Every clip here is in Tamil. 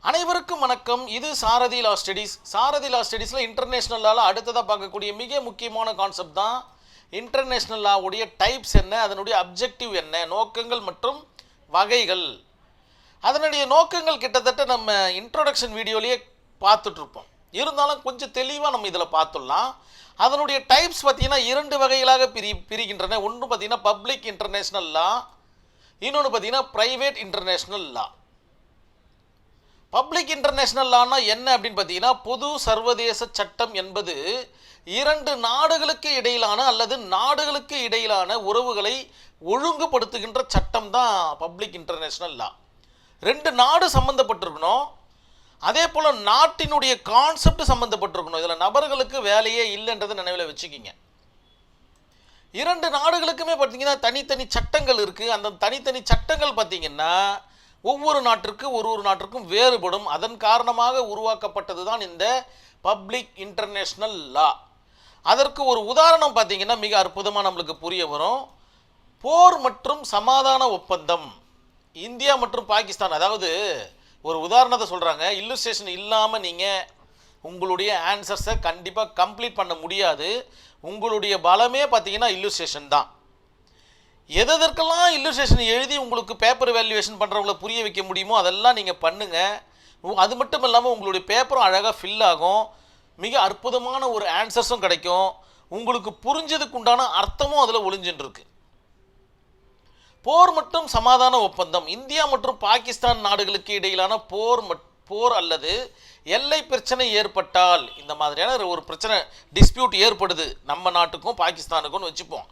அனைவருக்கும் வணக்கம். இது சாரதி லா ஸ்டடீஸ். சாரதி லா ஸ்டடீஸில் இன்டர்நேஷ்னல் லாவில் அடுத்ததாக பார்க்கக்கூடிய மிக முக்கியமான கான்செப்ட் தான் இன்டர்நேஷ்னல் லாவுடைய டைப்ஸ் என்ன, அதனுடைய அப்ஜெக்டிவ் என்ன, நோக்கங்கள் மற்றும் வகைகள். அதனுடைய நோக்கங்கள் கிட்டத்தட்ட நம்ம இன்ட்ரோடக்ஷன் வீடியோலேயே பார்த்துட்ருப்போம். இருந்தாலும் கொஞ்சம் தெளிவாக நம்ம இதில் பார்த்துடலாம். அதனுடைய டைப்ஸ் பார்த்திங்கன்னா இரண்டு வகைகளாக பிரிகின்றன. ஒன்று பார்த்திங்கன்னா பப்ளிக் இன்டர்நேஷ்னல் லா, இன்னொன்று பார்த்திங்கன்னா private international law. Public international லானா என்ன அப்படின்னு பார்த்தீங்கன்னா, பொது சர்வதேச சட்டம் என்பது இரண்டு நாடுகளுக்கு இடையிலான அல்லது நாடுகளுக்கு இடையிலான உறவுகளை ஒழுங்குபடுத்துகின்ற சட்டம் தான் பப்ளிக் இன்டர்நேஷ்னல் லா. ரெண்டு நாடு சம்மந்தப்பட்டிருக்கணும், அதே போல் நாட்டினுடைய கான்செப்ட் சம்மந்தப்பட்டிருக்கணும். இதில் நபர்களுக்கு வேலையே இல்லைன்றதை நினைவில் வச்சுக்கிங்க. இரண்டு நாடுகளுக்குமே பார்த்தீங்கன்னா தனித்தனி சட்டங்கள் இருக்குது. அந்த தனித்தனி சட்டங்கள் பார்த்தீங்கன்னா ஒவ்வொரு நாட்டிற்கும் வேறுபடும். அதன் காரணமாக உருவாக்கப்பட்டது தான் இந்த பப்ளிக் இன்டர்நேஷ்னல் லா. அதற்கு ஒரு உதாரணம் பார்த்தீங்கன்னா மிக அற்புதமாக நம்மளுக்கு புரிய வரும். போர் மற்றும் சமாதான ஒப்பந்தம் இந்தியா மற்றும் பாகிஸ்தான். அதாவது ஒரு உதாரணத்தை சொல்கிறாங்க, இல்லுஸ்ட்ரேஷன் இல்லாமல் நீங்கள் உங்களுடைய ஆன்சர்ஸை கண்டிப்பாக கம்ப்ளீட் பண்ண முடியாது. உங்களுடைய பலமே பார்த்தீங்கன்னா இல்லுஸ்ட்ரேஷன் தான். எதற்கெல்லாம் இல்லுஸ்ட்ரேஷன் எழுதி உங்களுக்கு பேப்பர் வேல்யூவேஷன் பண்ணுறவங்கள புரிய வைக்க முடியுமோ அதெல்லாம் நீங்கள் பண்ணுங்கள். அது மட்டும் இல்லாமல் உங்களுடைய பேப்பரும் அழகாக ஃபில் ஆகும், மிக அற்புதமான ஒரு ஆன்சர்ஸும் கிடைக்கும், உங்களுக்கு புரிஞ்சதுக்கு உண்டான அர்த்தமும் அதில் ஒளிஞ்சுருக்கு. போர் மற்றும் சமாதான ஒப்பந்தம் இந்தியா மற்றும் பாகிஸ்தான் நாடுகளுக்கு இடையிலான போர் அல்லது எல்லை பிரச்சனை ஏற்பட்டால், இந்த மாதிரியான ஒரு பிரச்சனை டிஸ்பியூட் ஏற்படுது நம்ம நாட்டுக்கும் பாகிஸ்தானுக்கும் வச்சுப்போம்,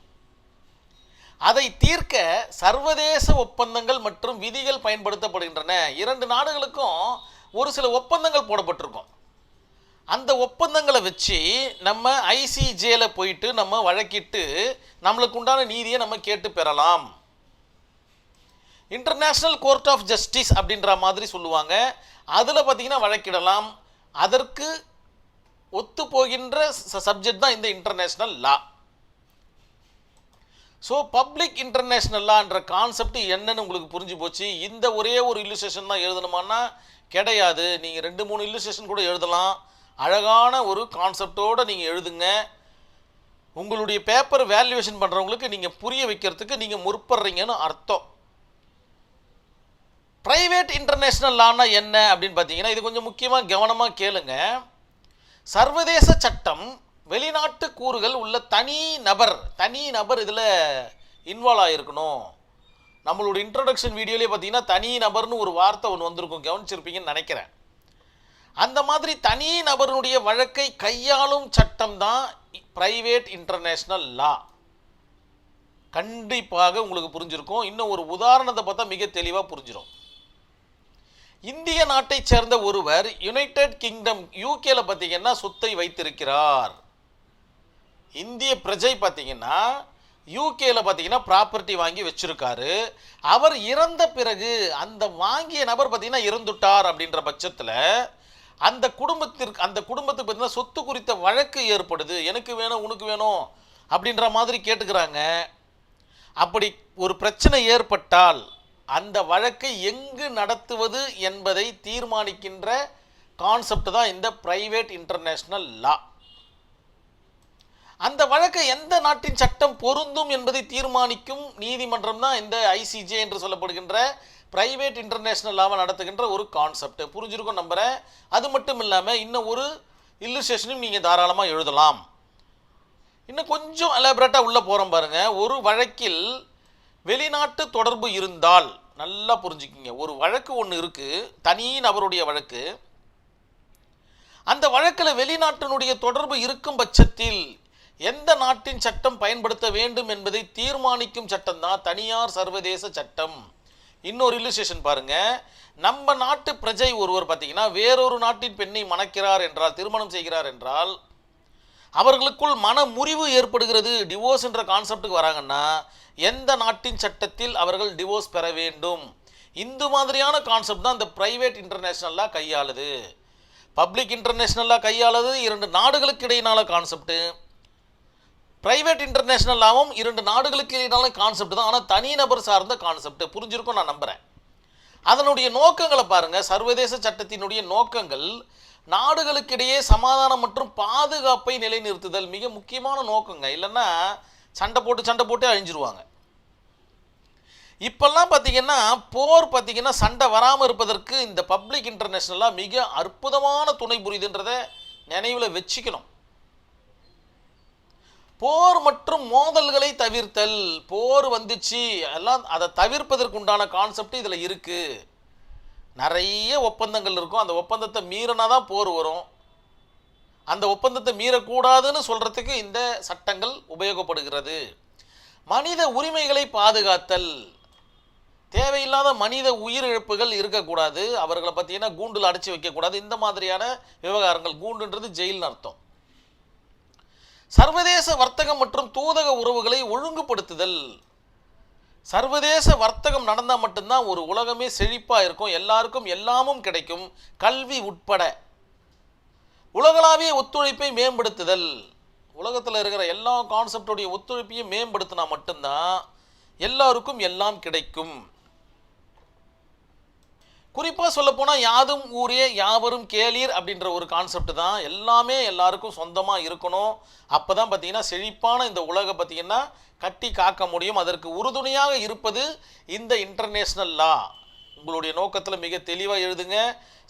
அதை தீர்க்க சர்வதேச ஒப்பந்தங்கள் மற்றும் விதிகள் பயன்படுத்தப்படுகின்றன. இரண்டு நாடுகளுக்கும் ஒரு சில ஒப்பந்தங்கள் போடப்பட்டிருக்கும். அந்த ஒப்பந்தங்களை வச்சு நம்ம ஐசிஜேல போயிட்டு நம்ம வழக்கிட்டு நம்மளுக்கு உண்டான நீதியை நம்ம கேட்டு பெறலாம். இன்டர்நேஷ்னல் கோர்ட் ஆஃப் ஜஸ்டிஸ் அப்படின்ற மாதிரி சொல்லுவாங்க. அதில் பார்த்தீங்கன்னா வழக்கிடலாம். அதற்கு ஒத்து போகின்ற சப்ஜெக்ட் தான் இந்த international law. So public international லான்ற கான்செப்ட் என்னன்னு உங்களுக்கு புரிஞ்சு போச்சு. இந்த ஒரே ஒரு இல்லுஸ்ட்ரேஷன் தான் எழுதணுமான்னா கிடையாது. நீங்கள் 2-3 இல்லுஸ்ட்ரேஷன் கூட எழுதலாம். அழகான ஒரு கான்செப்டோடு நீங்கள் எழுதுங்க. உங்களுடைய பேப்பர் வேல்யூவேஷன் பண்ணுறவங்களுக்கு நீங்கள் புரிய வைக்கிறதுக்கு நீங்கள் முற்படுறீங்கன்னு அர்த்தம். ப்ரைவேட் இன்டர்நேஷ்னல் லானா என்ன அப்படின்னு பார்த்தீங்கன்னா, இது கொஞ்சம் முக்கியமாக கவனமாக கேளுங்க. சர்வதேச சட்டம் வெளிநாட்டு கூறுகள் உள்ள தனி நபர் இதில் இன்வால்வ் ஆகிருக்கணும். நம்மளோட இன்ட்ரோடக்ஷன் வீடியோலேயே பார்த்தீங்கன்னா தனி நபர்னு ஒரு வார்த்தை ஒன்று வந்திருக்கும், கவனிச்சிருப்பீங்கன்னு நினைக்கிறேன். அந்த மாதிரி தனி நபருடைய வழக்கை கையாளும் சட்டம் தான் ப்ரைவேட் இன்டர்நேஷ்னல் லா. கண்டிப்பாக உங்களுக்கு புரிஞ்சிருக்கும். இன்னும் ஒரு உதாரணத்தை பார்த்தா மிக தெளிவாக புரிஞ்சிடும். இந்திய நாட்டை சேர்ந்த ஒருவர் யுனைடெட் கிங்டம் யூகேல பார்த்தீங்கன்னா சொத்தை வைத்திருக்கிறார். இந்திய பிரஜை பார்த்தீங்கன்னா யூகேல பார்த்தீங்கன்னா ப்ராப்பர்ட்டி வாங்கி வச்சிருக்காரு. அவர் இறந்த பிறகு அந்த வாங்கிய நபர் பார்த்தீங்கன்னா இறந்துட்டார் அப்படின்ற பட்சத்தில் அந்த குடும்பத்துக்கு பார்த்தீங்கன்னா சொத்து குறித்த வழக்கு ஏற்படுது. எனக்கு வேணும் உனக்கு வேணும் அப்படின்ற மாதிரி கேட்டுக்கிறாங்க. அப்படி ஒரு பிரச்சனை ஏற்பட்டால் அந்த வழக்கை எங்கு நடத்துவது என்பதை தீர்மானிக்கின்ற கான்செப்ட் தான் இந்த ப்ரைவேட் இன்டர்நேஷ்னல் லா. அந்த வழக்கை எந்த நாட்டின் சட்டம் பொருந்தும் என்பதை தீர்மானிக்கும் நீதிமன்றம் தான் இந்த ஐசிஜே என்று சொல்லப்படுகின்ற ப்ரைவேட் இன்டர்நேஷ்னல் லாவை நடத்துகின்ற ஒரு கான்செப்ட். புரிஞ்சிருக்கும் நம்புகிறேன். அது மட்டும் இல்லாமல் இன்னும் ஒரு இல்லுஸ்ட்ரேஷனும் நீங்கள் தாராளமாக எழுதலாம். இன்னும் கொஞ்சம் எலாபரேட்டாக உள்ளே போகிறோம் பாருங்கள். ஒரு வழக்கில் வெளிநாட்டு தொடர்பு இருந்தால், நல்லா புரிஞ்சுக்கிங்க, ஒரு வழக்கு ஒன்று இருக்குது, தனி நபருடைய வழக்கு. அந்த வழக்கில் வெளிநாட்டினுடைய தொடர்பு இருக்கும் பட்சத்தில் எந்த நாட்டின் சட்டம் பயன்படுத்த வேண்டும் என்பதை தீர்மானிக்கும் சட்டம் தான் தனியார் சர்வதேச சட்டம். இன்னொரு இல்லுஸ்ட்ரேஷன் பாருங்கள். நம்ம நாட்டு பிரஜை ஒருவர் பார்த்தீங்கன்னா வேறொரு நாட்டின் பெண்ணை மணக்கிறார் என்றால், திருமணம் செய்கிறார் என்றால், அவர்களுக்குள் மன முறிவு ஏற்படுகிறது, டிவோர்ஸ் என்ற கான்செப்டுக்கு வராங்கன்னா எந்த நாட்டின் சட்டத்தில் அவர்கள் டிவோர்ஸ் பெற வேண்டும். இந்த மாதிரியான கான்செப்ட் தான் இந்த ப்ரைவேட் இன்டர்நேஷ்னல் லா கையாளுது. பப்ளிக் இன்டர்நேஷ்னல் லா கையாளுது இரண்டு நாடுகளுக்கு இடையினால கான்செப்ட். ப்ரைவேட் இன்டர்நேஷ்னல் லாவும் இரண்டு நாடுகளுக்கு இடையினால கான்செப்ட் தான், ஆனால் தனிநபர் சார்ந்த கான்செப்ட். புரிஞ்சிருக்கும் நான் நம்புகிறேன். அதனுடைய நோக்கங்களை பாருங்க. சர்வதேச சட்டத்தினுடைய நோக்கங்கள் நாடுகளுக்கிடையே சமாதானம் மற்றும் பாதுகாப்பை நிலைநிறுத்துதல் மிக முக்கியமான நோக்கங்க. இல்லைன்னா சண்டை போட்டு அழிஞ்சிருவாங்க. இப்பெல்லாம் பார்த்தீங்கன்னா போர் பார்த்தீங்கன்னா சண்டை வராமல் இருப்பதற்கு இந்த பப்ளிக் இன்டர்நேஷனலாக மிக அற்புதமான துணை புரியுதுன்றதை நினைவில் வச்சுக்கணும். போர் மற்றும் மோதல்களை தவிர்த்தல். போர் வந்துச்சு எல்லாம் அதை தவிர்ப்பதற்கு உண்டான கான்செப்ட் இதில் இருக்குது. நிறைய ஒப்பந்தங்கள் இருக்கும். அந்த ஒப்பந்தத்தை மீறினா தான் போர் வரும். அந்த ஒப்பந்தத்தை மீறக்கூடாதுன்னு சொல்கிறதுக்கு இந்த சட்டங்கள் உபயோகப்படுகிறது. மனித உரிமைகளை பாதுகாத்தல். தேவையில்லாத மனித உயிரிழப்புகள் இருக்கக்கூடாது. அவர்களை பார்த்தீங்கன்னா கூண்டில் அடைச்சி வைக்கக்கூடாது. இந்த மாதிரியான விவகாரங்கள், கூண்டுன்றது ஜெயில்னு அர்த்தம். சர்வதேச வர்த்தகம் மற்றும் தூதக உறவுகளை ஒழுங்குபடுத்துதல். சர்வதேச வர்த்தகம் நடந்தால் மட்டும்தான் ஒரு உலகமே செழிப்பாக இருக்கும், எல்லாருக்கும் எல்லாமும் கிடைக்கும், கல்வி உட்பட. உலகளாவிய ஒத்துழைப்பை மேம்படுத்துதல். உலகத்தில் இருக்கிற எல்லா கான்செப்டோடைய ஒத்துழைப்பையும் மேம்படுத்தினா மட்டும்தான் எல்லாருக்கும் எல்லாம் கிடைக்கும். குறிப்பாக சொல்லப்போனால் யாதும் ஊரே யாவரும் கேளீர் அப்படின்ற ஒரு கான்செப்ட் தான். எல்லாமே எல்லாருக்கும் சொந்தமாக இருக்கணும். அப்போ தான் பார்த்தீங்கன்னா செழிப்பான இந்த உலகம் பார்த்தீங்கன்னா கட்டி காக்க முடியும். அதற்கு உறுதுணையாக இருப்பது இந்த இன்டர்நேஷ்னல் லா. உங்களுடைய நோக்கத்தில் மிக தெளிவாக எழுதுங்க.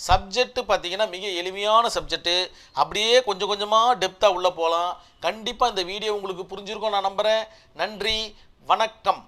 சப்ஜெக்ட் பார்த்தீங்கன்னா மிக எளிமையான சப்ஜெக்ட்டு. அப்படியே கொஞ்சம் கொஞ்சமாக டெப்த்தாக உள்ளே போகலாம். கண்டிப்பாக இந்த வீடியோ உங்களுக்கு புரிஞ்சிருக்கும் நான் நம்புகிறேன். நன்றி, வணக்கம்.